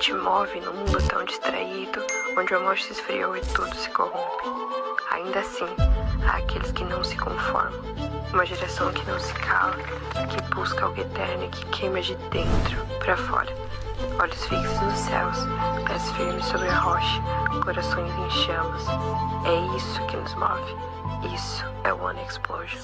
te move num mundo tão distraído, onde o amor se esfriou e tudo se corrompe. Ainda assim, há aqueles que não se conformam. Uma geração que não se cala, que busca algo eterno e que queima de dentro para fora. Olhos fixos nos céus, pés firmes sobre a rocha, corações em chamas. É isso que nos move. Isso é One Explosion.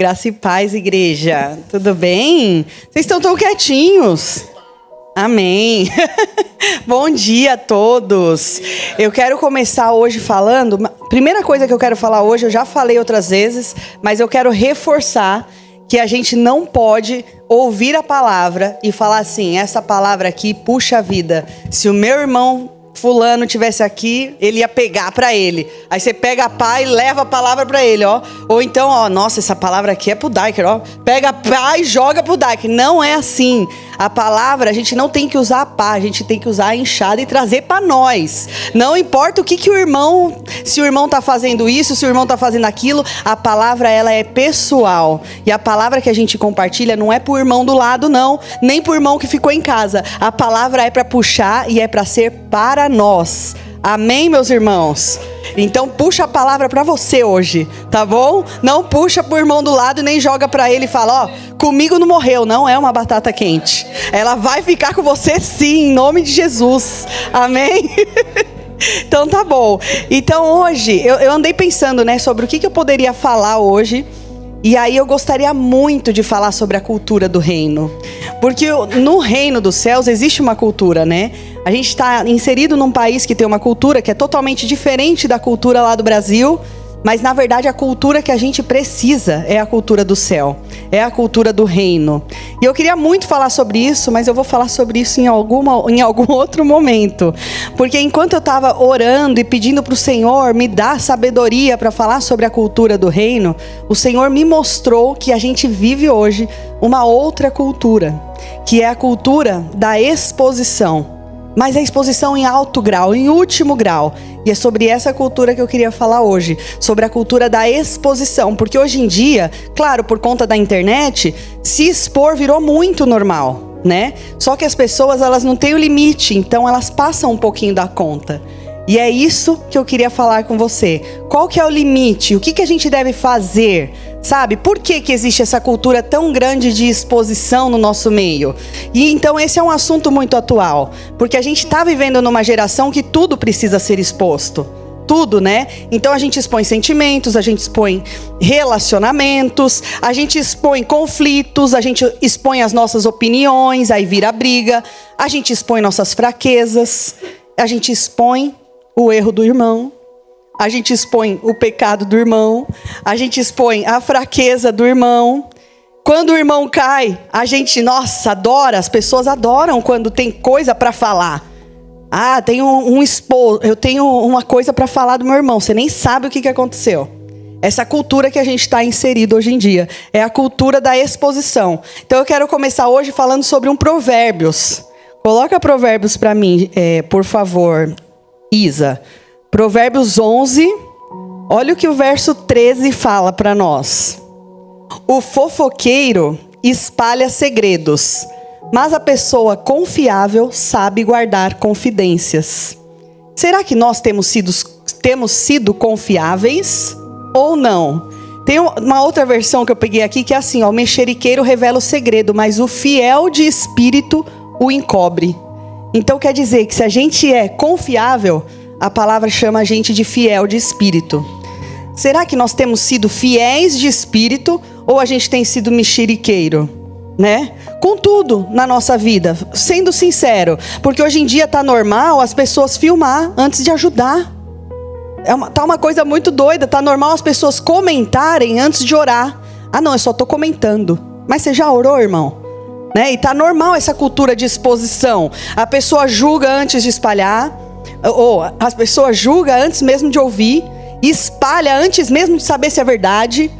Graça e paz, igreja. Tudo bem? Vocês estão tão quietinhos. Amém. Bom dia a todos. Eu quero começar hoje falando... Primeira coisa que eu quero falar hoje, eu já falei outras vezes, mas eu quero reforçar que a gente não pode ouvir a palavra e falar assim, essa palavra aqui, puxa vida, se o meu irmão fulano tivesse aqui, ele ia pegar para ele. Aí você pega a pá e leva a palavra para ele, ó. Ou então, ó, nossa, essa palavra aqui é pro Daiker, ó. Pega a pá e joga pro Daiker. Não é assim. A palavra, a gente não tem que usar a pá, a gente tem que usar a enxada e trazer para nós. Não importa o que o irmão, se o irmão tá fazendo isso, se o irmão tá fazendo aquilo, a palavra, ela é pessoal. E a palavra que a gente compartilha não é pro irmão do lado, não. Nem pro irmão que ficou em casa. A palavra é para puxar e é para ser para nós. Amém, meus irmãos? Então puxa a palavra para você hoje, tá bom? Não puxa pro irmão do lado e nem joga para ele e fala, ó, comigo não morreu, não é uma batata quente. Ela vai ficar com você sim, em nome de Jesus. Amém? Então tá bom. Então hoje, eu andei pensando, né, sobre o que eu poderia falar hoje. E aí eu gostaria muito de falar sobre a cultura do reino. Porque no reino dos céus existe uma cultura, né? A gente está inserido num país que tem uma cultura que é totalmente diferente da cultura lá do Brasil. Mas na verdade a cultura que a gente precisa é a cultura do céu. É a cultura do reino. E eu queria muito falar sobre isso, mas eu vou falar sobre isso em algum outro momento. Porque enquanto eu estava orando e pedindo para o Senhor me dar sabedoria para falar sobre a cultura do reino, o Senhor me mostrou que a gente vive hoje uma outra cultura, que é a cultura da exposição. Mas a exposição em alto grau, em último grau. E é sobre essa cultura que eu queria falar hoje. Sobre a cultura da exposição. Porque hoje em dia, claro, por conta da internet, se expor virou muito normal, né? Só que as pessoas, elas não têm o limite. Então elas passam um pouquinho da conta. E é isso que eu queria falar com você. Qual que é o limite? O que a gente deve fazer? Sabe? Por que existe essa cultura tão grande de exposição no nosso meio? E então esse é um assunto muito atual. Porque a gente está vivendo numa geração que tudo precisa ser exposto. Tudo, né? Então a gente expõe sentimentos, a gente expõe relacionamentos, a gente expõe conflitos, a gente expõe as nossas opiniões, aí vira briga. A gente expõe nossas fraquezas, a gente expõe o erro do irmão. A gente expõe o pecado do irmão. A gente expõe a fraqueza do irmão. Quando o irmão cai, a gente, nossa, adora. As pessoas adoram quando tem coisa para falar. Ah, eu tenho uma coisa para falar do meu irmão. Você nem sabe o que aconteceu. Essa cultura que a gente está inserido hoje em dia. É a cultura da exposição. Então eu quero começar hoje falando sobre um Provérbios. Coloca Provérbios para mim, por favor, Isa. Provérbios 11, olha o que o verso 13 fala para nós. O fofoqueiro espalha segredos, mas a pessoa confiável sabe guardar confidências. Será que nós temos sido confiáveis ou não? Tem uma outra versão que eu peguei aqui que é assim, ó, o mexeriqueiro revela o segredo, mas o fiel de espírito o encobre. Então quer dizer que se a gente é confiável, a palavra chama a gente de fiel de espírito. Será que nós temos sido fiéis de espírito ou a gente tem sido mexeriqueiro, né? Com tudo na nossa vida, sendo sincero. Porque hoje em dia tá normal as pessoas filmar antes de ajudar. Tá uma coisa muito doida, tá normal as pessoas comentarem antes de orar. Ah não, eu só tô comentando. Mas você já orou, irmão? Né? E tá normal essa cultura de exposição. A pessoa julga antes de espalhar. Ou as pessoas julgam antes mesmo de ouvir, espalha antes mesmo de saber se é verdade.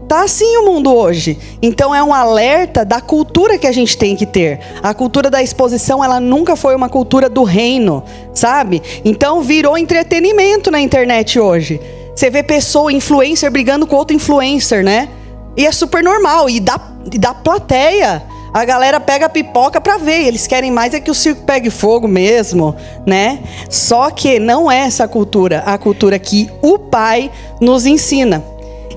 Tá assim o mundo hoje. Então é um alerta da cultura que a gente tem que ter. A cultura da exposição, ela nunca foi uma cultura do reino, sabe? Então virou entretenimento na internet hoje. Você vê pessoa, influencer, brigando com outro influencer, né? E é super normal. E da plateia, a galera pega a pipoca pra ver. Eles querem mais é que o circo pegue fogo mesmo, né? Só que não é essa cultura. A cultura que o Pai nos ensina.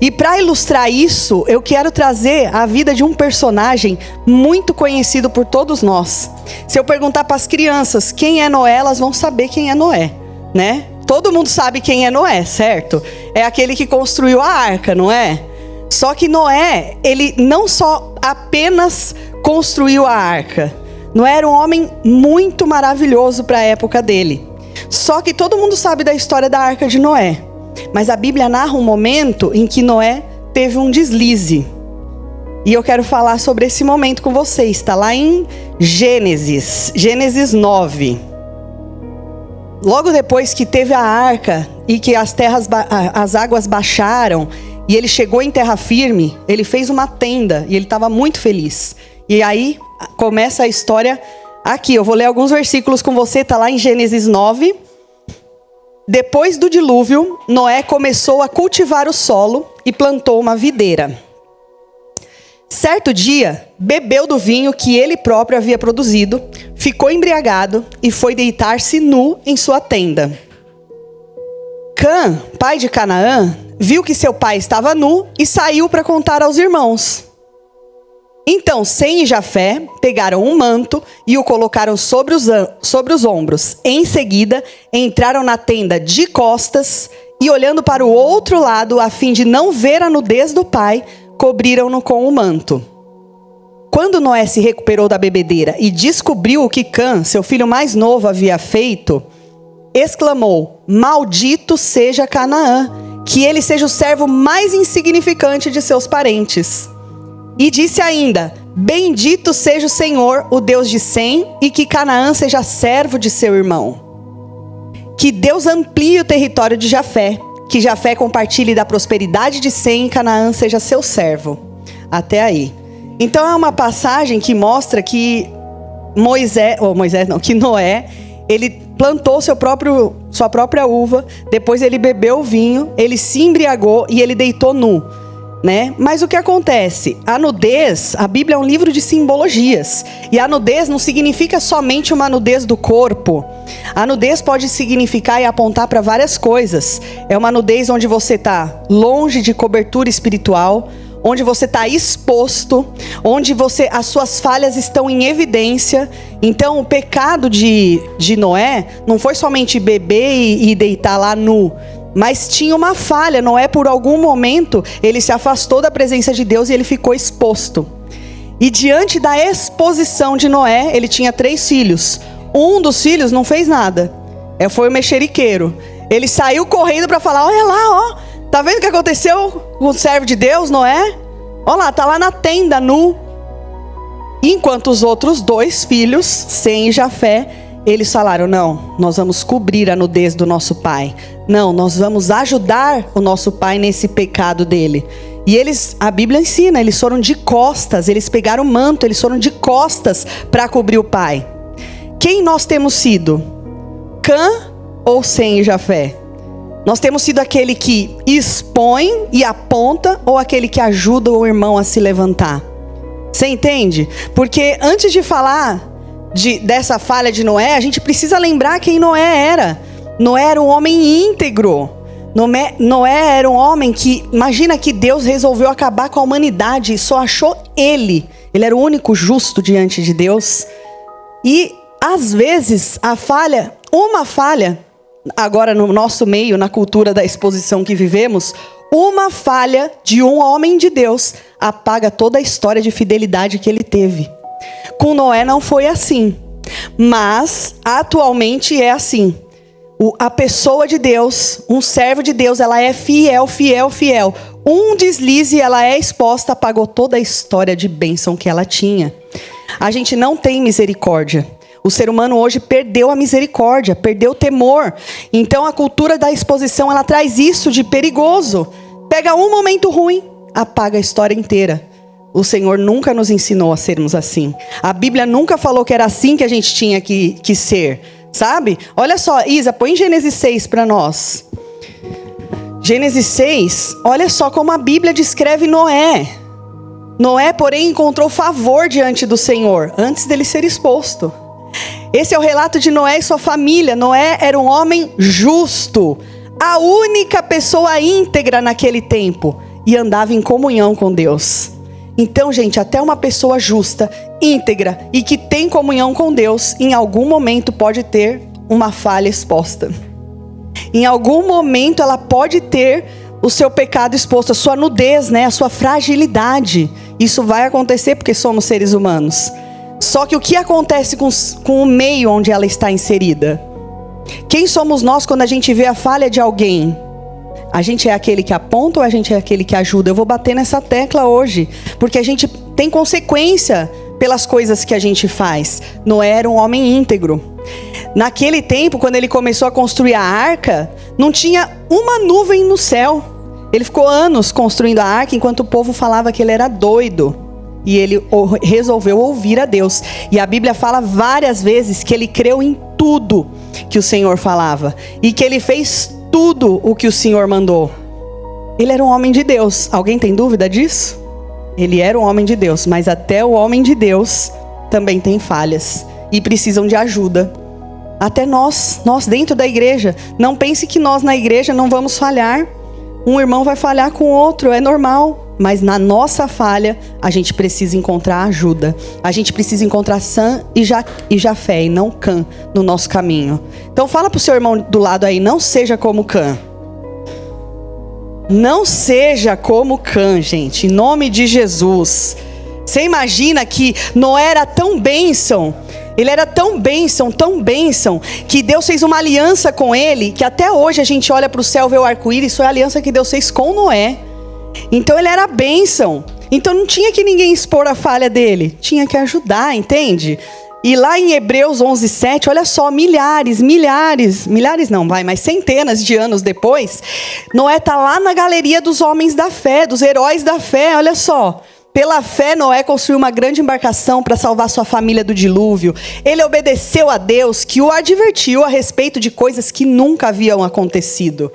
E para ilustrar isso, eu quero trazer a vida de um personagem muito conhecido por todos nós. Se eu perguntar para as crianças quem é Noé, elas vão saber quem é Noé, né? Todo mundo sabe quem é Noé, certo? É aquele que construiu a arca, não é? Só que Noé, ele não só apenas construiu a arca. Noé era um homem muito maravilhoso para a época dele. Só que todo mundo sabe da história da arca de Noé. Mas a Bíblia narra um momento em que Noé teve um deslize. E eu quero falar sobre esse momento com vocês. Está lá em Gênesis 9. Logo depois que teve a arca e que as águas baixaram e ele chegou em terra firme, ele fez uma tenda e ele estava muito feliz. E aí começa a história aqui. Eu vou ler alguns versículos com você. Está lá em Gênesis 9. Depois do dilúvio, Noé começou a cultivar o solo e plantou uma videira. Certo dia, bebeu do vinho que ele próprio havia produzido, ficou embriagado e foi deitar-se nu em sua tenda. Cã, pai de Canaã, viu que seu pai estava nu e saiu para contar aos irmãos. Então Sem e Jafé pegaram um manto e o colocaram sobre os ombros. Em seguida, entraram na tenda de costas e, olhando para o outro lado, a fim de não ver a nudez do pai, cobriram-no com o manto. Quando Noé se recuperou da bebedeira e descobriu o que Cã, seu filho mais novo, havia feito, exclamou: Maldito seja Canaã, que ele seja o servo mais insignificante de seus parentes. E disse ainda: Bendito seja o Senhor, o Deus de Sem, e que Canaã seja servo de seu irmão. Que Deus amplie o território de Jafé, que Jafé compartilhe da prosperidade de Sem e Canaã seja seu servo. Até aí. Então é uma passagem que mostra que que Noé, ele plantou sua própria uva, depois ele bebeu o vinho, ele se embriagou e ele deitou nu. Né? Mas o que acontece? A nudez, a Bíblia é um livro de simbologias. E a nudez não significa somente uma nudez do corpo. A nudez pode significar e apontar para várias coisas. É uma nudez onde você está longe de cobertura espiritual, onde você está exposto, onde as suas falhas estão em evidência. Então o pecado de Noé não foi somente beber e deitar lá nu. Mas tinha uma falha. Noé, por algum momento, ele se afastou da presença de Deus e ele ficou exposto. E diante da exposição de Noé, ele tinha 3 filhos. Um dos filhos não fez nada. Foi o mexeriqueiro. Ele saiu correndo para falar: olha lá, ó, tá vendo o que aconteceu com o servo de Deus, Noé? Olha lá, tá lá na tenda, nu. Enquanto os outros 2 filhos, Sem e Jafé, eles falaram: não, nós vamos cobrir a nudez do nosso pai. Não, nós vamos ajudar o nosso pai nesse pecado dele. E a Bíblia ensina, eles foram de costas, eles pegaram o manto, eles foram de costas para cobrir o pai. Quem nós temos sido? Cã ou Sem e Jafé? Nós temos sido aquele que expõe e aponta ou aquele que ajuda o irmão a se levantar? Você entende? Porque antes de falar dessa falha de Noé, a gente precisa lembrar quem Noé era. Noé era um homem íntegro. Noé era um homem que, imagina que Deus resolveu acabar com a humanidade e só achou ele. Ele era o único justo diante de Deus. E às vezes uma falha, agora no nosso meio, na cultura da exposição que vivemos, uma falha de um homem de Deus apaga toda a história de fidelidade que ele teve. Com Noé não foi assim, mas atualmente é assim. A pessoa de Deus, um servo de Deus, ela é fiel. Um deslize, ela é exposta, apagou toda a história de bênção que ela tinha. A gente não tem misericórdia. O ser humano hoje perdeu a misericórdia, perdeu o temor. Então a cultura da exposição, ela traz isso de perigoso. Pega um momento ruim, apaga a história inteira. O Senhor nunca nos ensinou a sermos assim. A Bíblia nunca falou que era assim que a gente tinha que ser, sabe? Olha só, Isa, põe Gênesis 6 para nós. Gênesis 6, olha só como a Bíblia descreve Noé. Noé, porém, encontrou favor diante do Senhor, antes dele ser exposto. Esse é o relato de Noé e sua família. Noé era um homem justo, a única pessoa íntegra naquele tempo, e andava em comunhão com Deus. Então, gente, até uma pessoa justa, íntegra e que tem comunhão com Deus, em algum momento pode ter uma falha exposta. Em algum momento ela pode ter o seu pecado exposto, a sua nudez, né? A sua fragilidade. Isso vai acontecer porque somos seres humanos. Só que o que acontece com o meio onde ela está inserida? Quem somos nós quando a gente vê a falha de alguém? A gente é aquele que aponta ou a gente é aquele que ajuda? Eu vou bater nessa tecla hoje, porque a gente tem consequência pelas coisas que a gente faz. Noé era um homem íntegro. Naquele tempo, quando ele começou a construir a arca, não tinha uma nuvem no céu. Ele ficou anos construindo a arca, enquanto o povo falava que ele era doido. E ele resolveu ouvir a Deus. E a Bíblia fala várias vezes que ele creu em tudo que o Senhor falava. E que ele fez tudo o que o Senhor mandou. Ele era um homem de Deus. Alguém tem dúvida disso? Ele era um homem de Deus. Mas até o homem de Deus também tem falhas. E precisam de ajuda. Até nós dentro da igreja. Não pense que nós na igreja não vamos falhar. Um irmão vai falhar com o outro, é normal. Mas na nossa falha, a gente precisa encontrar ajuda. A gente precisa encontrar Sam e Jafé, e não Cã, no nosso caminho. Então fala pro seu irmão do lado aí, não seja como Cã. Não seja como Cã, gente, em nome de Jesus. Você imagina que Noé era tão bênção, ele era tão bênção, que Deus fez uma aliança com ele, que até hoje a gente olha para o céu e vê o arco-íris, isso é a aliança que Deus fez com Noé. Então ele era bênção. Então não tinha que ninguém expor a falha dele, tinha que ajudar, entende? E lá em Hebreus 11:7, olha só, milhares não, mas centenas de anos depois, Noé está lá na galeria dos homens da fé, dos heróis da fé, olha só. Pela fé, Noé construiu uma grande embarcação para salvar sua família do dilúvio. Ele obedeceu a Deus, que o advertiu a respeito de coisas que nunca haviam acontecido.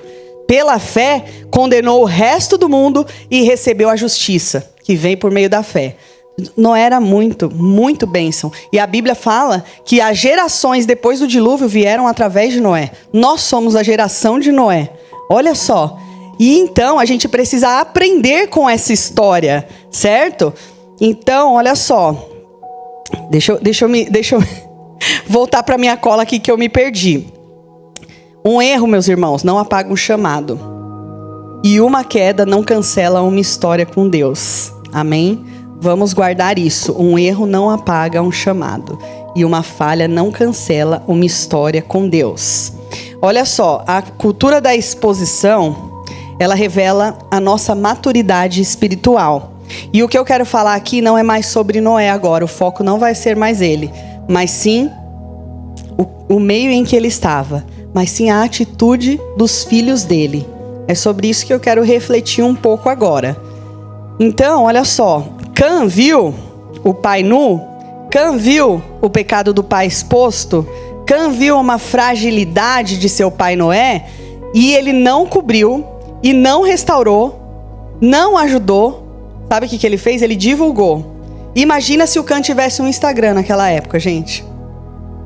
Pela fé, condenou o resto do mundo e recebeu a justiça, que vem por meio da fé. Noé era muito bênção. E a Bíblia fala que as gerações depois do dilúvio vieram através de Noé. Nós somos a geração de Noé. Olha só. E então a gente precisa aprender com essa história, certo? Então, olha só. Deixa eu voltar para minha cola aqui que eu me perdi. Um erro, meus irmãos, não apaga um chamado. E uma queda não cancela uma história com Deus. Amém? Vamos guardar isso. Um erro não apaga um chamado. E uma falha não cancela uma história com Deus. Olha só, a cultura da exposição, ela revela a nossa maturidade espiritual. E o que eu quero falar aqui não é mais sobre Noé agora. O foco não vai ser mais ele. Mas sim o meio em que ele estava. Mas sim a atitude dos filhos dele. É sobre isso que eu quero refletir um pouco agora. Então, olha só. Cã viu o pai nu? Cã viu o pecado do pai exposto? Cã viu uma fragilidade de seu pai Noé? E ele não cobriu, e não restaurou, não ajudou. Sabe o que ele fez? Ele divulgou. Imagina se o Cã tivesse um Instagram naquela época, gente.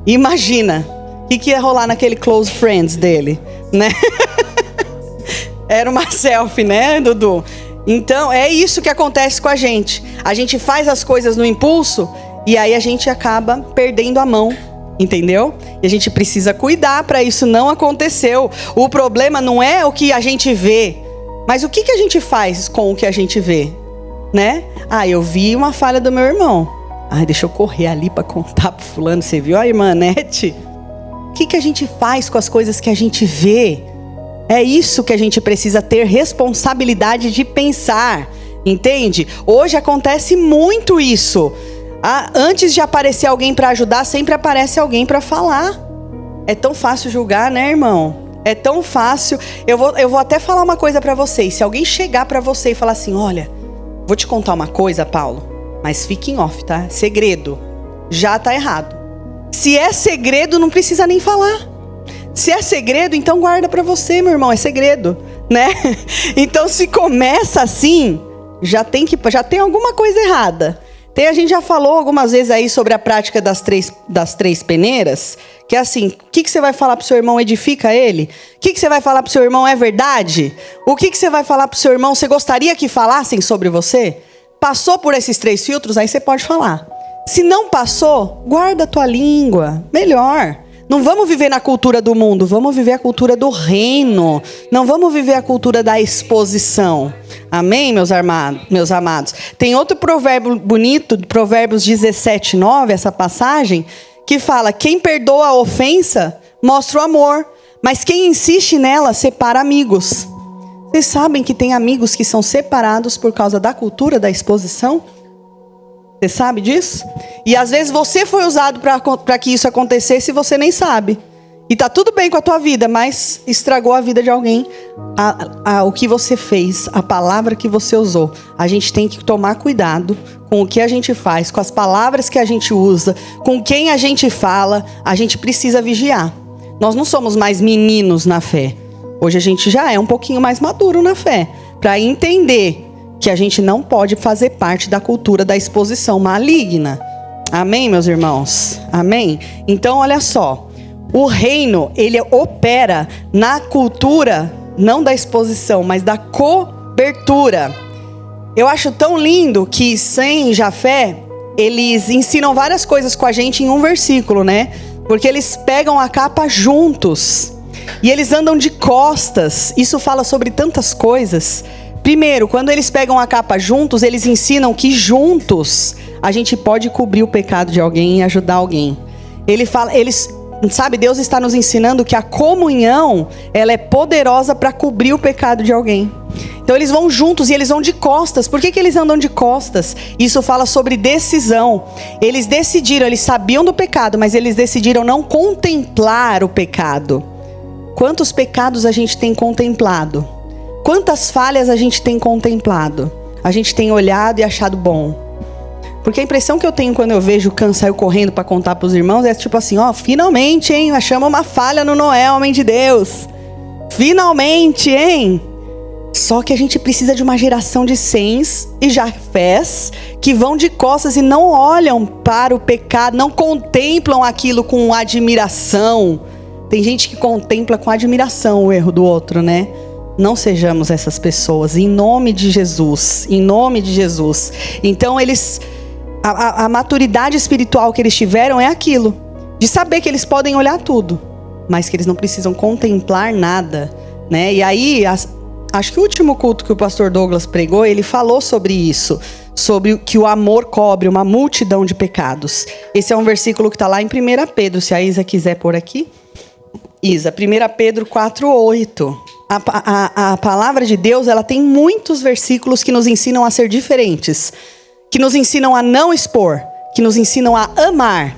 Imagina. O que ia rolar naquele close friends dele, né? Era uma selfie, né, Dudu? Então, é isso que acontece com a gente. A gente faz as coisas no impulso e aí a gente acaba perdendo a mão, entendeu? E a gente precisa cuidar para isso não acontecer. O problema não é o que a gente vê, mas o que a gente faz com o que a gente vê, né? Ah, eu vi uma falha do meu irmão. Ah, deixa eu correr ali para contar pro fulano. Você viu a irmã Nete? O que a gente faz com as coisas que a gente vê? É isso que a gente precisa ter responsabilidade de pensar, entende? Hoje acontece muito isso. Antes de aparecer alguém para ajudar, sempre aparece alguém para falar. É tão fácil julgar, né, irmão? É tão fácil. Eu vou até falar uma coisa para vocês. Se alguém chegar para você e falar assim, olha, Vou te contar uma coisa, Paulo, mas fique em off, tá? Segredo. Já tá errado. Se é segredo, não precisa nem falar. Se é segredo, então guarda pra você, meu irmão. É segredo, né? Então, se começa assim, já tem alguma coisa errada. A gente já falou algumas vezes aí sobre a prática das três peneiras, que é assim, o que você vai falar pro seu irmão edifica ele? O que você vai falar pro seu irmão é verdade? O que você vai falar pro seu irmão, você gostaria que falassem sobre você? Passou por esses 3 filtros, aí você pode falar. Se não passou, guarda a tua língua, melhor. Não vamos viver na cultura do mundo, vamos viver a cultura do reino. Não vamos viver a cultura da exposição. Amém, meus amados? Tem outro provérbio bonito, Provérbios 17:9, essa passagem, que fala: quem perdoa a ofensa mostra o amor, mas quem insiste nela separa amigos. Vocês sabem que tem amigos que são separados por causa da cultura da exposição? Você sabe disso? E às vezes você foi usado para que isso acontecesse e você nem sabe. E tá tudo bem com a tua vida, mas estragou a vida de alguém. O que você fez, a palavra que você usou. A gente tem que tomar cuidado com o que a gente faz, com as palavras que a gente usa, com quem a gente fala. A gente precisa vigiar. Nós não somos mais meninos na fé. Hoje a gente já é um pouquinho mais maduro na fé, para entender que a gente não pode fazer parte da cultura da exposição maligna. Amém, meus irmãos? Amém? Então, olha só. O reino, ele opera na cultura, não da exposição, mas da cobertura. Eu acho tão lindo que Sem e Jafé, eles ensinam várias coisas com a gente em um versículo, né? Porque eles pegam a capa juntos. E eles andam de costas. Isso fala sobre tantas coisas. Primeiro, quando eles pegam a capa juntos, eles ensinam que juntos a gente pode cobrir o pecado de alguém e ajudar alguém. Sabe, Deus está nos ensinando que a comunhão, ela é poderosa para cobrir o pecado de alguém. Então eles vão juntos e eles vão de costas. Por que eles andam de costas? Isso fala sobre decisão. Eles decidiram, eles sabiam do pecado, mas eles decidiram não contemplar o pecado. Quantos pecados a gente tem contemplado? Quantas falhas a gente tem contemplado? A gente tem olhado e achado bom. Porque a impressão que eu tenho quando eu vejo o Can saiu correndo para contar para os irmãos é tipo assim, finalmente, hein? Achamos uma falha no Noé, homem de Deus. Finalmente, hein? Só que a gente precisa de uma geração de Sens e Jafés que vão de costas e não olham para o pecado, não contemplam aquilo com admiração. Tem gente que contempla com admiração o erro do outro, né? Não sejamos essas pessoas, em nome de Jesus, em nome de Jesus. Então a maturidade espiritual que eles tiveram é aquilo, de saber que eles podem olhar tudo, mas que eles não precisam contemplar nada, né? E aí, acho que o último culto que o pastor Douglas pregou, ele falou sobre isso, sobre que o amor cobre uma multidão de pecados. Esse é um versículo que está lá em 1 Pedro, se a Isa quiser pôr aqui. Isa, 1 Pedro 4:8. A palavra de Deus, ela tem muitos versículos que nos ensinam a ser diferentes, que nos ensinam a não expor, que nos ensinam a amar.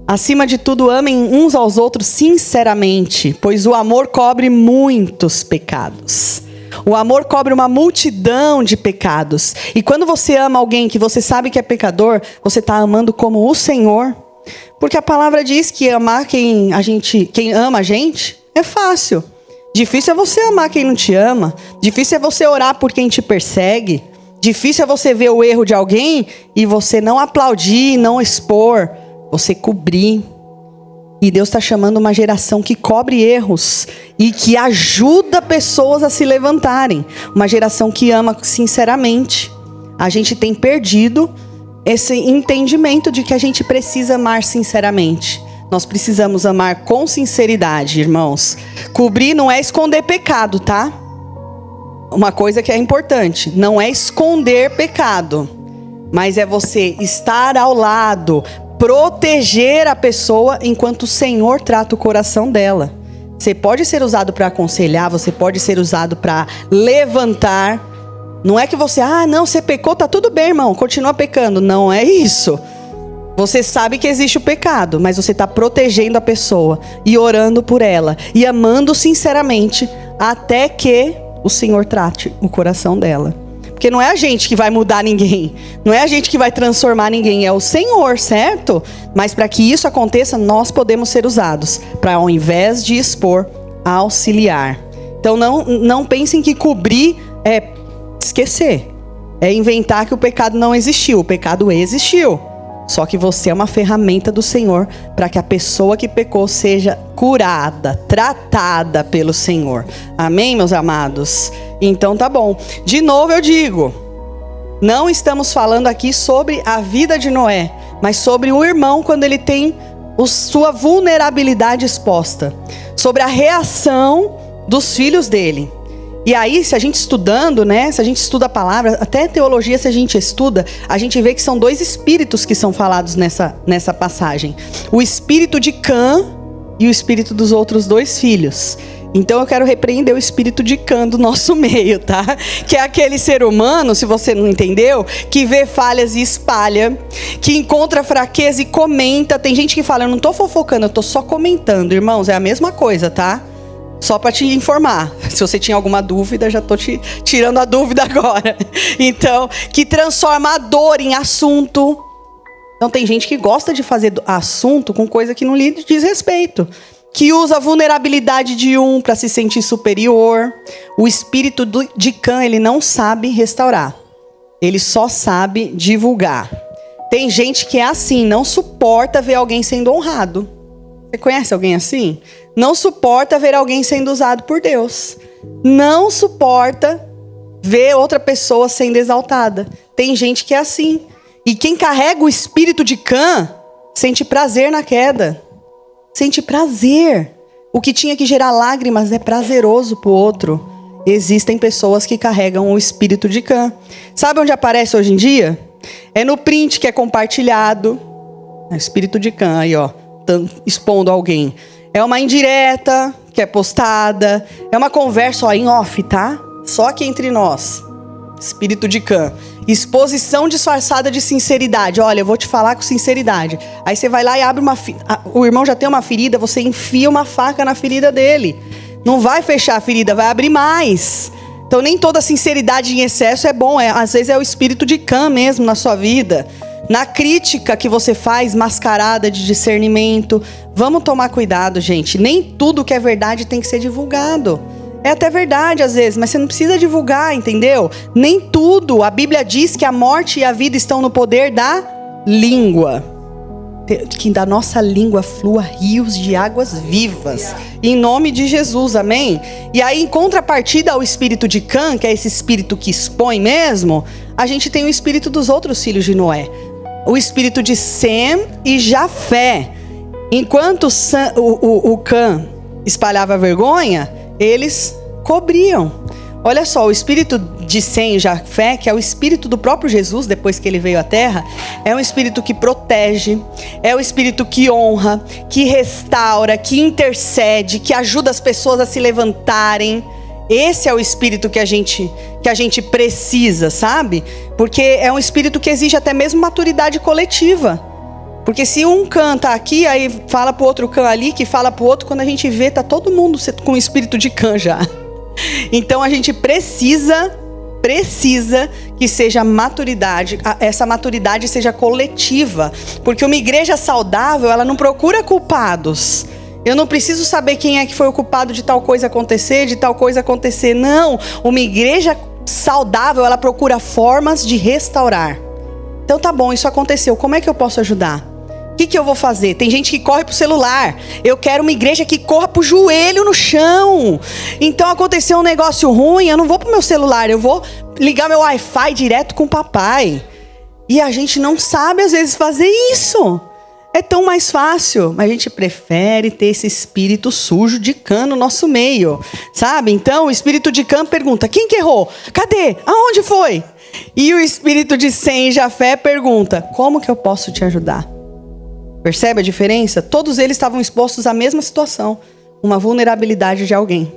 Acima de tudo, amem uns aos outros sinceramente, pois o amor cobre muitos pecados. O amor cobre uma multidão de pecados. E quando você ama alguém que você sabe que é pecador, você está amando como o Senhor. Porque a palavra diz que amar quem ama a gente é fácil. Difícil é você amar quem não te ama. Difícil é você orar por quem te persegue. Difícil é você ver o erro de alguém e você não aplaudir, não expor. Você cobrir. E Deus está chamando uma geração que cobre erros e que ajuda pessoas a se levantarem. Uma geração que ama sinceramente. A gente tem perdido esse entendimento de que a gente precisa amar sinceramente. Nós precisamos amar com sinceridade, irmãos. Cobrir não é esconder pecado, tá? Uma coisa que é importante, não é esconder pecado, mas é você estar ao lado, proteger a pessoa enquanto o Senhor trata o coração dela. Você pode ser usado para aconselhar, você pode ser usado para levantar. Não é que você pecou, tá tudo bem, irmão, continua pecando. Não é isso. Você sabe que existe o pecado, mas você está protegendo a pessoa e orando por ela e amando sinceramente até que o Senhor trate o coração dela. Porque não é a gente que vai mudar ninguém. Não é a gente que vai transformar ninguém. É o Senhor, certo? Mas para que isso aconteça, nós podemos ser usados. Para, ao invés de expor, auxiliar. Então não pensem que cobrir é esquecer. É inventar que o pecado não existiu. O pecado existiu. Só que você é uma ferramenta do Senhor para que a pessoa que pecou seja curada, tratada pelo Senhor. Amém, meus amados? Então tá bom. De novo eu digo, não estamos falando aqui sobre a vida de Noé, mas sobre o irmão quando ele tem sua vulnerabilidade exposta. Sobre a reação dos filhos dele. E aí, se a gente estudando, né? Se a gente estuda a palavra, até teologia, se a gente estuda, a gente vê que são dois espíritos que são falados nessa passagem. O espírito de Cã e o espírito dos outros dois filhos. Então eu quero repreender o espírito de Cã do nosso meio, tá? Que é aquele ser humano, se você não entendeu, que vê falhas e espalha, que encontra fraqueza e comenta. Tem gente que fala, eu não tô fofocando, eu tô só comentando. Irmãos, é a mesma coisa, tá? Só para te informar. Se você tinha alguma dúvida, já tô te tirando a dúvida agora. Então, que transforma a dor em assunto. Então, tem gente que gosta de fazer assunto com coisa que não lhe diz respeito. Que usa a vulnerabilidade de um para se sentir superior. O espírito de Cã, ele não sabe restaurar. Ele só sabe divulgar. Tem gente que é assim, não suporta ver alguém sendo honrado. Você conhece alguém assim? Não suporta ver alguém sendo usado por Deus. Não suporta ver outra pessoa sendo exaltada. Tem gente que é assim. E quem carrega o espírito de Cã sente prazer na queda. Sente prazer. O que tinha que gerar lágrimas é prazeroso para o outro. Existem pessoas que carregam o espírito de Cã. Sabe onde aparece hoje em dia? É no print que é compartilhado. É o espírito de Cã aí, ó. Expondo alguém. É uma indireta que é postada. É uma conversa ó, em off, tá? Só que entre nós. Espírito de Cã. Exposição disfarçada de sinceridade. Olha, eu vou te falar com sinceridade. Aí você vai lá e abre uma... O irmão já tem uma ferida, você enfia uma faca na ferida dele. Não vai fechar a ferida, vai abrir mais. Então nem toda sinceridade em excesso é bom. Às vezes é o espírito de Cã mesmo na sua vida. Na crítica que você faz, mascarada de discernimento. Vamos tomar cuidado, gente. Nem tudo que é verdade tem que ser divulgado. É até verdade às vezes, mas você não precisa divulgar, entendeu? Nem tudo. A Bíblia diz que a morte e a vida estão no poder da língua. Que da nossa língua flua rios de águas vivas. Em nome de Jesus, amém? E aí, em contrapartida ao espírito de Cã, que é esse espírito que expõe mesmo, a gente tem o espírito dos outros filhos de Noé. O espírito de Sem e Jafé. Enquanto o Cã espalhava vergonha, eles cobriam. Olha só, o espírito de Sem e Jafé, que é o espírito do próprio Jesus, depois que ele veio à Terra, é um espírito que protege, é o espírito que honra, que restaura, que intercede, que ajuda as pessoas a se levantarem. Esse é o espírito que a gente precisa, sabe? Porque é um espírito que exige até mesmo maturidade coletiva. Porque se um Cã tá aqui, aí fala pro outro Cã ali, que fala pro outro, quando a gente vê, tá todo mundo com o espírito de Cã já. Então a gente precisa que seja maturidade, essa maturidade seja coletiva. Porque uma igreja saudável, ela não procura culpados. Eu não preciso saber quem é que foi o culpado de tal coisa acontecer, Não, uma igreja saudável, ela procura formas de restaurar. Então tá bom, isso aconteceu, como é que eu posso ajudar? O que eu vou fazer? Tem gente que corre pro celular. Eu quero uma igreja que corra pro joelho no chão. Então aconteceu um negócio ruim, eu não vou pro meu celular, eu vou ligar meu Wi-Fi direto com o papai. E a gente não sabe às vezes fazer isso. É tão mais fácil, mas a gente prefere ter esse espírito sujo de Cã no nosso meio, sabe? Então o espírito de Cã pergunta, quem que errou? Cadê? Aonde foi? E o espírito de Sem e Jafé pergunta, como que eu posso te ajudar? Percebe a diferença? Todos eles estavam expostos à mesma situação, uma vulnerabilidade de alguém.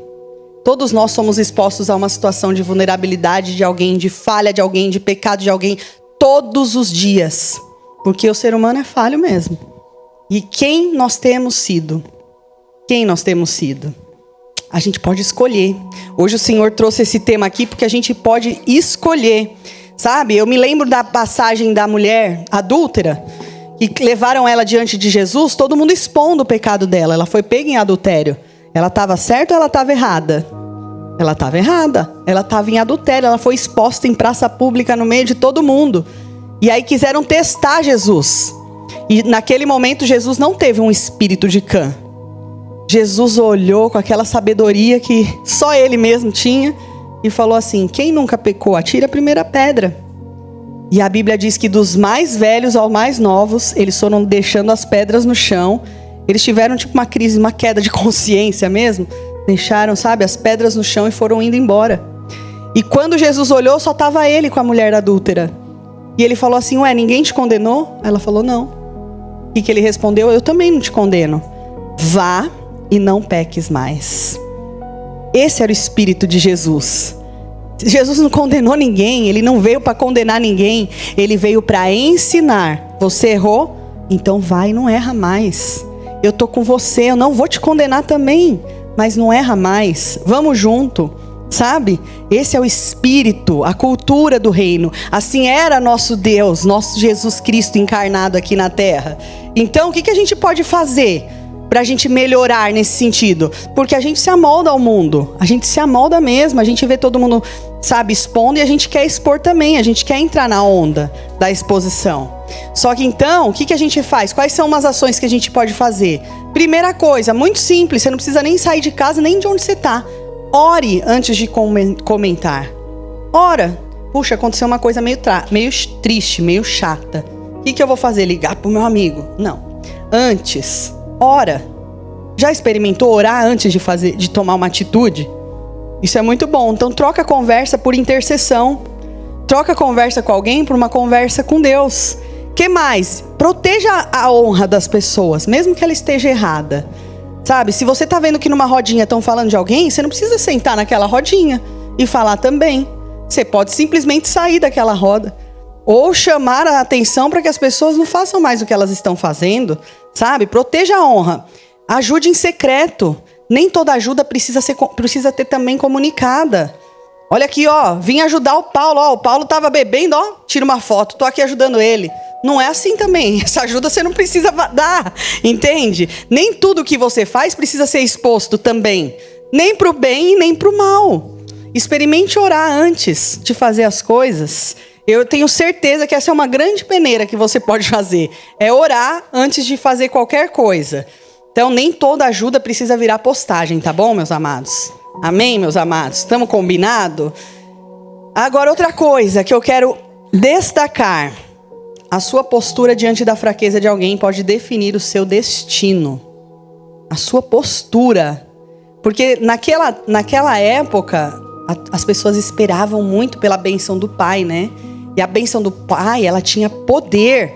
Todos nós somos expostos a uma situação de vulnerabilidade de alguém, de falha de alguém, de pecado de alguém, todos os dias. Porque o ser humano é falho mesmo. E quem nós temos sido? Quem nós temos sido? A gente pode escolher. Hoje o Senhor trouxe esse tema aqui porque a gente pode escolher. Sabe, eu me lembro da passagem da mulher adúltera, que levaram ela diante de Jesus, todo mundo expondo o pecado dela. Ela foi pega em adultério. Ela estava certa ou ela estava errada? Ela estava errada. Ela estava em adultério. Ela foi exposta em praça pública no meio de todo mundo. E aí quiseram testar Jesus. E naquele momento Jesus não teve um espírito de Cã. Jesus olhou com aquela sabedoria que só ele mesmo tinha e falou assim: quem nunca pecou, atire a primeira pedra. E a Bíblia diz que dos mais velhos aos mais novos, eles foram deixando as pedras no chão. Eles tiveram tipo uma crise, uma queda de consciência mesmo. Deixaram, sabe, as pedras no chão e foram indo embora. E quando Jesus olhou, só estava ele com a mulher adúltera. E ele falou assim: ué, ninguém te condenou? Ela falou: não. E que ele respondeu: eu também não te condeno. Vá e não peques mais. Esse era o espírito de Jesus. Jesus não condenou ninguém, ele não veio para condenar ninguém, ele veio para ensinar. Você errou? Então vai e não erra mais. Eu tô com você, eu não vou te condenar também, mas não erra mais. Vamos junto, sabe? Esse é o espírito, a cultura do reino. Assim era nosso Deus, nosso Jesus Cristo encarnado aqui na terra. Então, o que a gente pode fazer para a gente melhorar nesse sentido? Porque a gente se amolda ao mundo, a gente se amolda mesmo, a gente vê todo mundo, sabe, expondo, e a gente quer expor também, a gente quer entrar na onda da exposição. Só que então, o que a gente faz? Quais são umas ações que a gente pode fazer? Primeira coisa, muito simples, você não precisa nem sair de casa, nem de onde você está. Ore antes de comentar. Ora, puxa, aconteceu uma coisa meio triste, meio chata. O que eu vou fazer? Ligar pro meu amigo? Não. Antes, ora. Já experimentou orar antes de tomar uma atitude? Isso é muito bom. Então troca a conversa por intercessão. Troca a conversa com alguém por uma conversa com Deus. Que mais? Proteja a honra das pessoas, mesmo que ela esteja errada. Sabe, se você tá vendo que numa rodinha estão falando de alguém, você não precisa sentar naquela rodinha e falar também. Você pode simplesmente sair daquela roda. Ou chamar a atenção para que as pessoas não façam mais o que elas estão fazendo. Sabe, proteja a honra. Ajude em secreto. Nem toda ajuda precisa ter também comunicada. Olha aqui, ó, vim ajudar o Paulo. Ó, o Paulo tava bebendo, ó, tira uma foto, tô aqui ajudando ele. Não é assim também. Essa ajuda você não precisa dar, entende? Nem tudo que você faz precisa ser exposto também. Nem pro bem e nem pro mal. Experimente orar antes de fazer as coisas. Eu tenho certeza que essa é uma grande peneira que você pode fazer. É orar antes de fazer qualquer coisa. Então, nem toda ajuda precisa virar postagem, tá bom, meus amados? Amém, meus amados? Estamos combinados? Agora, outra coisa que eu quero destacar. A sua postura diante da fraqueza de alguém pode definir o seu destino. A sua postura. Porque naquela época, as pessoas esperavam muito pela bênção do pai, né? E a bênção do pai, ela tinha poder.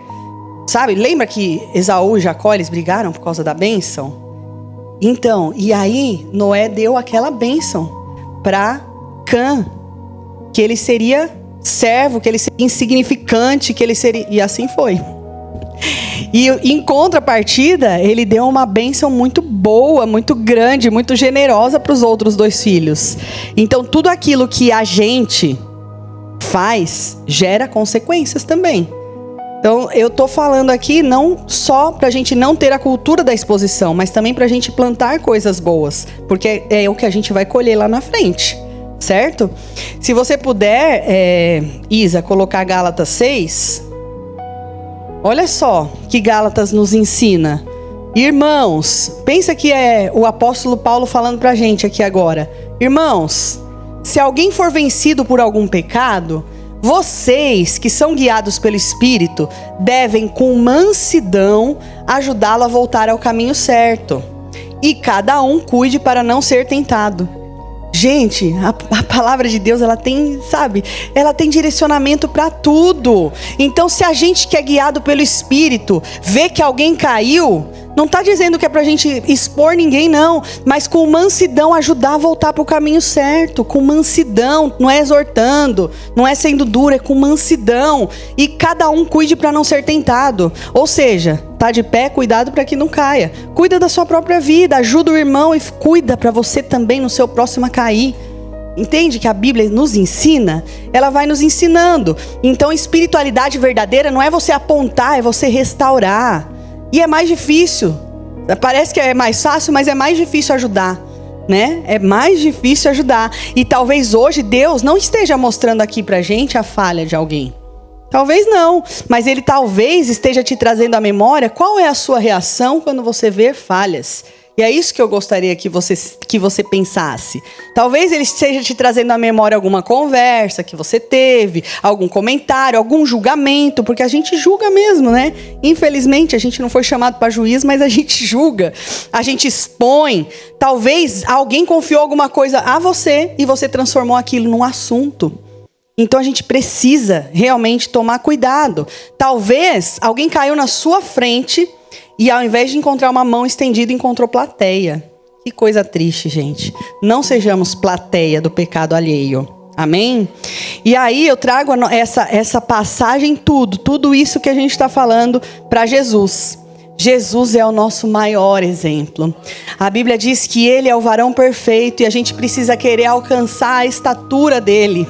Sabe, lembra que Esaú e Jacó, eles brigaram por causa da bênção? Então, e aí Noé deu aquela bênção para Cã, que ele seria servo, que ele seria insignificante, que ele seria... E assim foi. E em contrapartida, ele deu uma bênção muito boa, muito grande, muito generosa para os outros 2 filhos. Então, tudo aquilo que a gente faz, gera consequências também. Então, eu tô falando aqui não só pra gente não ter a cultura da exposição, mas também pra gente plantar coisas boas, porque é o que a gente vai colher lá na frente, certo? Se você puder, Isa, colocar Gálatas 6, olha só que Gálatas nos ensina. Irmãos, pensa que é o apóstolo Paulo falando pra gente aqui agora. Irmãos, se alguém for vencido por algum pecado, vocês que são guiados pelo Espírito devem com mansidão ajudá-lo a voltar ao caminho certo. E cada um cuide para não ser tentado. Gente, a palavra de Deus, ela tem, sabe, ela tem direcionamento para tudo. Então, se a gente que é guiado pelo Espírito vê que alguém caiu, Não está dizendo que é para a gente expor ninguém, não. Mas com mansidão ajudar a voltar para o caminho certo. Com mansidão, não é exortando, não é sendo duro, é com mansidão. E cada um cuide para não ser tentado. Ou seja, tá de pé, cuidado para que não caia. Cuida da sua própria vida, ajuda o irmão e cuida para você também no seu próximo a cair. Entende que a Bíblia nos ensina? Ela vai nos ensinando. Então, espiritualidade verdadeira não é você apontar, é você restaurar. E é mais difícil. Parece que é mais fácil, mas é mais difícil ajudar, né? É mais difícil ajudar. E talvez hoje Deus não esteja mostrando aqui pra gente a falha de alguém. Talvez não, mas Ele talvez esteja te trazendo à memória qual é a sua reação quando você vê falhas. E é isso que eu gostaria que você pensasse. Talvez ele esteja te trazendo à memória alguma conversa que você teve, algum comentário, algum julgamento, porque a gente julga mesmo, né? Infelizmente, a gente não foi chamado para juiz, mas a gente julga, a gente expõe. Talvez alguém confiou alguma coisa a você e você transformou aquilo num assunto. Então a gente precisa realmente tomar cuidado. Talvez alguém caiu na sua frente e ao invés de encontrar uma mão estendida, encontrou plateia. Que coisa triste, gente. Não sejamos plateia do pecado alheio. Amém? E aí eu trago essa passagem, tudo isso que a gente está falando para Jesus. Jesus é o nosso maior exemplo. A Bíblia diz que Ele é o varão perfeito e a gente precisa querer alcançar a estatura dele.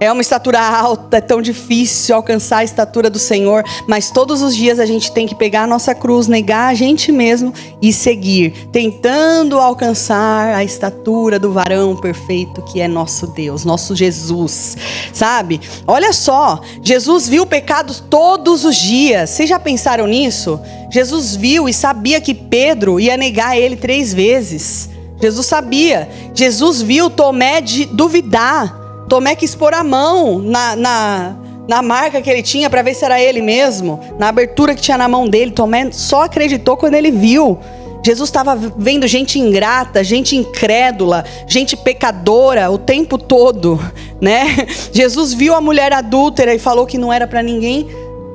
É uma estatura alta, é tão difícil alcançar a estatura do Senhor, mas todos os dias a gente tem que pegar a nossa cruz, negar a gente mesmo e seguir, tentando alcançar a estatura do varão perfeito que é nosso Deus, nosso Jesus, sabe? Olha só, Jesus viu pecados todos os dias, vocês já pensaram nisso? Jesus viu e sabia que Pedro ia negar ele 3 vezes, Jesus sabia, Jesus viu Tomé duvidar, Tomé quis pôr a mão na marca que ele tinha para ver se era ele mesmo, na abertura que tinha na mão dele. Tomé só acreditou quando ele viu. Jesus estava vendo gente ingrata, gente incrédula, gente pecadora o tempo todo, né? Jesus viu a mulher adúltera e falou que não era para ninguém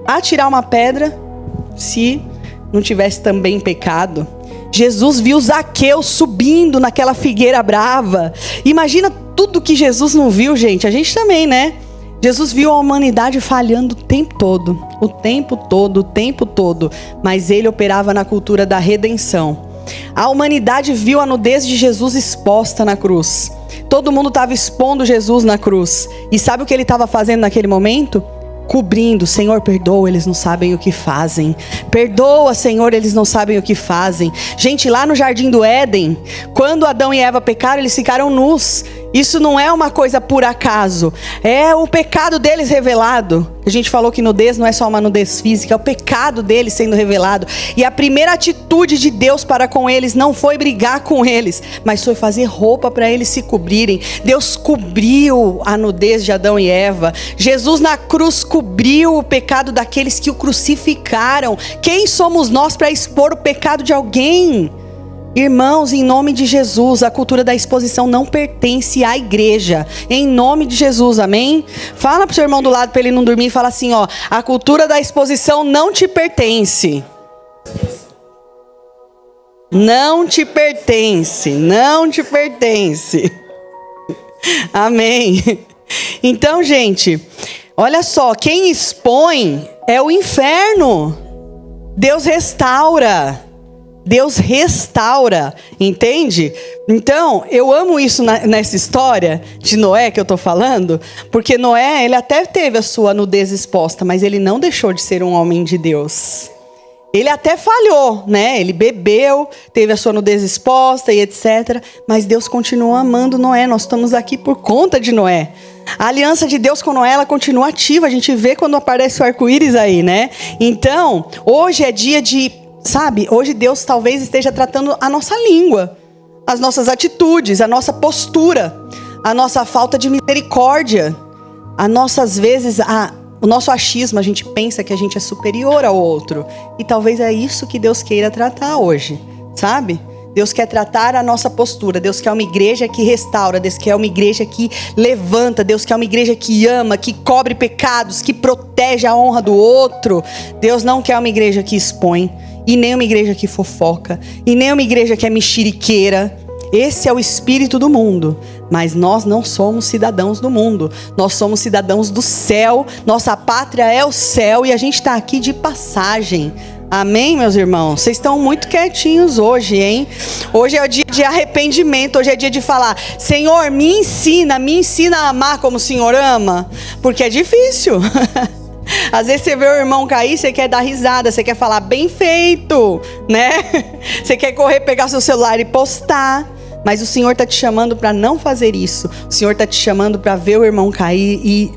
atirar uma pedra se não tivesse também pecado. Jesus viu Zaqueu subindo naquela figueira brava. Imagina tudo que Jesus não viu, gente. A gente também, né? Jesus viu a humanidade falhando o tempo todo. O tempo todo. Mas Ele operava na cultura da redenção. A humanidade viu a nudez de Jesus exposta na cruz. Todo mundo estava expondo Jesus na cruz. E sabe o que Ele estava fazendo naquele momento? Cobrindo. Senhor, perdoa, eles não sabem o que fazem. Perdoa, Senhor, eles não sabem o que fazem. Gente, lá no Jardim do Éden, quando Adão e Eva pecaram, eles ficaram nus. Isso não é uma coisa por acaso. É o pecado deles revelado. A gente falou que nudez não é só uma nudez física, é o pecado deles sendo revelado. E a primeira atitude de Deus para com eles não foi brigar com eles, mas foi fazer roupa para eles se cobrirem. Deus cobriu a nudez de Adão e Eva. Jesus na cruz cobriu o pecado daqueles que o crucificaram. Quem somos nós para expor o pecado de alguém? Irmãos, em nome de Jesus, a cultura da exposição não pertence à igreja. Em nome de Jesus, amém? Fala pro seu irmão do lado para ele não dormir e fala assim, ó, a cultura da exposição não te pertence. Não te pertence, não te pertence. Amém. Então, gente, olha só, quem expõe é o inferno. Deus restaura. Deus restaura, entende? Então, eu amo isso nessa história de Noé que eu tô falando, porque Noé, ele até teve a sua nudez exposta, mas ele não deixou de ser um homem de Deus. Ele até falhou, né? Ele bebeu, teve a sua nudez exposta e etc. Mas Deus continuou amando Noé, nós estamos aqui por conta de Noé. A aliança de Deus com Noé, ela continua ativa, a gente vê quando aparece o arco-íris aí, né? Então, hoje é dia de... Sabe, hoje Deus talvez esteja tratando a nossa língua, as nossas atitudes, a nossa postura, a nossa falta de misericórdia, às vezes, o nosso achismo, a gente pensa que a gente é superior ao outro. E talvez é isso que Deus queira tratar hoje, sabe? Deus quer tratar a nossa postura. Deus quer uma igreja que restaura. Deus quer uma igreja que levanta. Deus quer uma igreja que ama, que cobre pecados, que protege a honra do outro. Deus não quer uma igreja que expõe. e nem uma igreja que fofoca, e nem uma igreja que é mexeriqueira. Esse é o espírito do mundo, mas nós não somos cidadãos do mundo, nós somos cidadãos do céu, nossa pátria é o céu e a gente está aqui de passagem. Amém, meus irmãos? Vocês estão muito quietinhos hoje, hein? Hoje é o dia de arrependimento, hoje é dia de falar: Senhor, me ensina a amar como o Senhor ama, porque é difícil. Às vezes você vê o irmão cair, você quer dar risada, você quer falar bem feito, né? Você quer correr, pegar seu celular e postar. Mas o Senhor está te chamando para não fazer isso. O Senhor está te chamando para ver o irmão cair e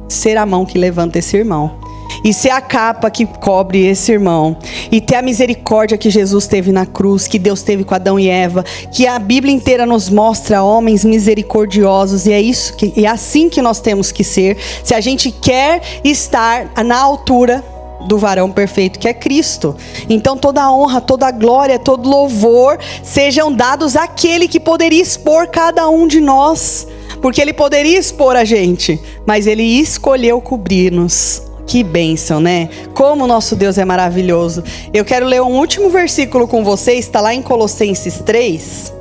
ser a mão que levanta esse irmão. E ser a capa que cobre esse irmão. E ter a misericórdia que Jesus teve na cruz, que Deus teve com Adão e Eva. Que a Bíblia inteira nos mostra homens misericordiosos. E é assim que nós temos que ser. Se a gente quer estar na altura do varão perfeito, que é Cristo. Então toda a honra, toda a glória, todo louvor sejam dados àquele que poderia expor cada um de nós. Porque ele poderia expor a gente, mas ele escolheu cobrir-nos. Que bênção, né? Como o nosso Deus é maravilhoso. Eu quero ler um último versículo com vocês, está lá em Colossenses 3.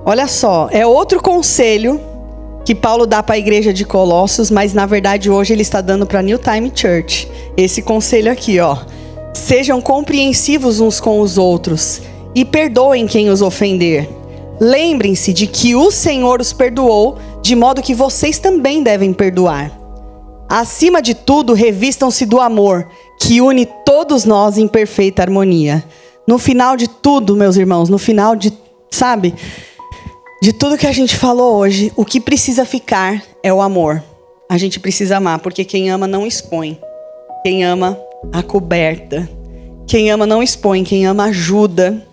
Olha só, é outro conselho que Paulo dá para a igreja de Colossos, mas na verdade hoje ele está dando para a New Time Church. Esse conselho aqui, ó. Sejam compreensivos uns com os outros e perdoem quem os ofender. Lembrem-se de que o Senhor os perdoou, de modo que vocês também devem perdoar. Acima de tudo, revistam-se do amor, que une todos nós em perfeita harmonia. No final de tudo, meus irmãos, no final de, sabe, de tudo que a gente falou hoje, o que precisa ficar é o amor. A gente precisa amar, porque quem ama não expõe. Quem ama, acoberta. Quem ama não expõe, quem ama ajuda.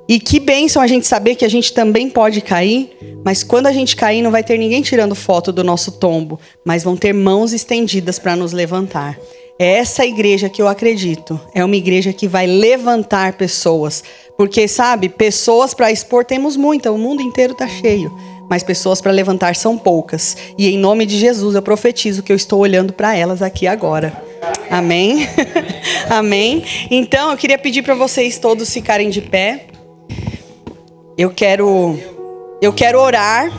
E que bênção a gente saber que a gente também pode cair, mas quando a gente cair não vai ter ninguém tirando foto do nosso tombo, mas vão ter mãos estendidas para nos levantar. É essa igreja que eu acredito, é uma igreja que vai levantar pessoas, porque sabe, pessoas para expor temos muitas, o mundo inteiro está cheio, mas pessoas para levantar são poucas, e em nome de Jesus eu profetizo que eu estou olhando para elas aqui agora. Amém? Amém? Então eu queria pedir para vocês todos ficarem de pé. Eu quero orar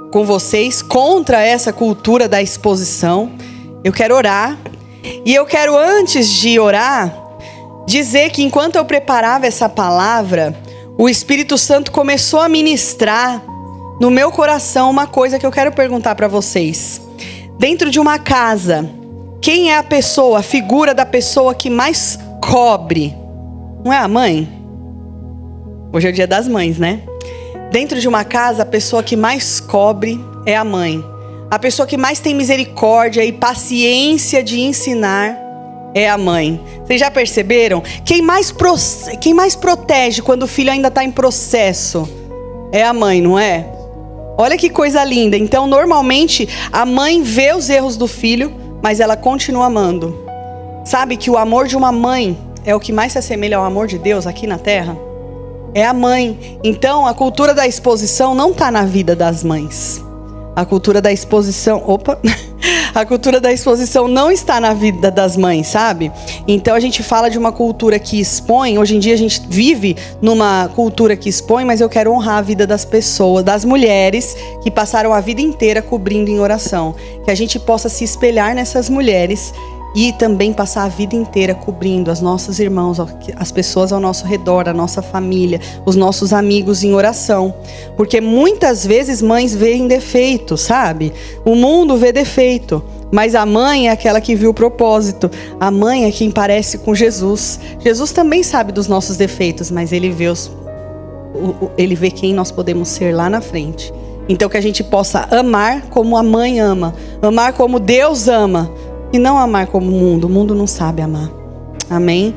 com vocês contra essa cultura da exposição. Eu quero orar. E eu quero, antes de orar, dizer que enquanto eu preparava essa palavra, o Espírito Santo começou a ministrar no meu coração uma coisa que eu quero perguntar para vocês. Dentro de uma casa, quem é a pessoa, a figura da pessoa que mais cobre? Não é a mãe? Hoje é o dia das mães, né? Dentro de uma casa, a pessoa que mais cobre é a mãe. A pessoa que mais tem misericórdia e paciência de ensinar é a mãe. Vocês já perceberam? Quem mais protege quando o filho ainda está em processo é a mãe, não é? Olha que coisa linda. Então, normalmente, a mãe vê os erros do filho, mas ela continua amando. Sabe que o amor de uma mãe é o que mais se assemelha ao amor de Deus aqui na terra? É a mãe. Então, a cultura da exposição não está na vida das mães. A cultura da exposição... A cultura da exposição não está na vida das mães, sabe? Então, a gente fala de uma cultura que expõe. Hoje em dia, a gente vive numa cultura que expõe, mas eu quero honrar a vida das pessoas, das mulheres que passaram a vida inteira cobrindo em oração. Que a gente possa se espelhar nessas mulheres e também passar a vida inteira cobrindo os nossos irmãos, as pessoas ao nosso redor, a nossa família, os nossos amigos em oração. Porque muitas vezes mães veem defeito, sabe? O mundo vê defeito, mas a mãe é aquela que viu o propósito. A mãe é quem parece com Jesus. Jesus também sabe dos nossos defeitos, mas ele vê quem nós podemos ser lá na frente. Então que a gente possa amar como a mãe ama, amar como Deus ama, e não amar como o mundo não sabe amar. Amém?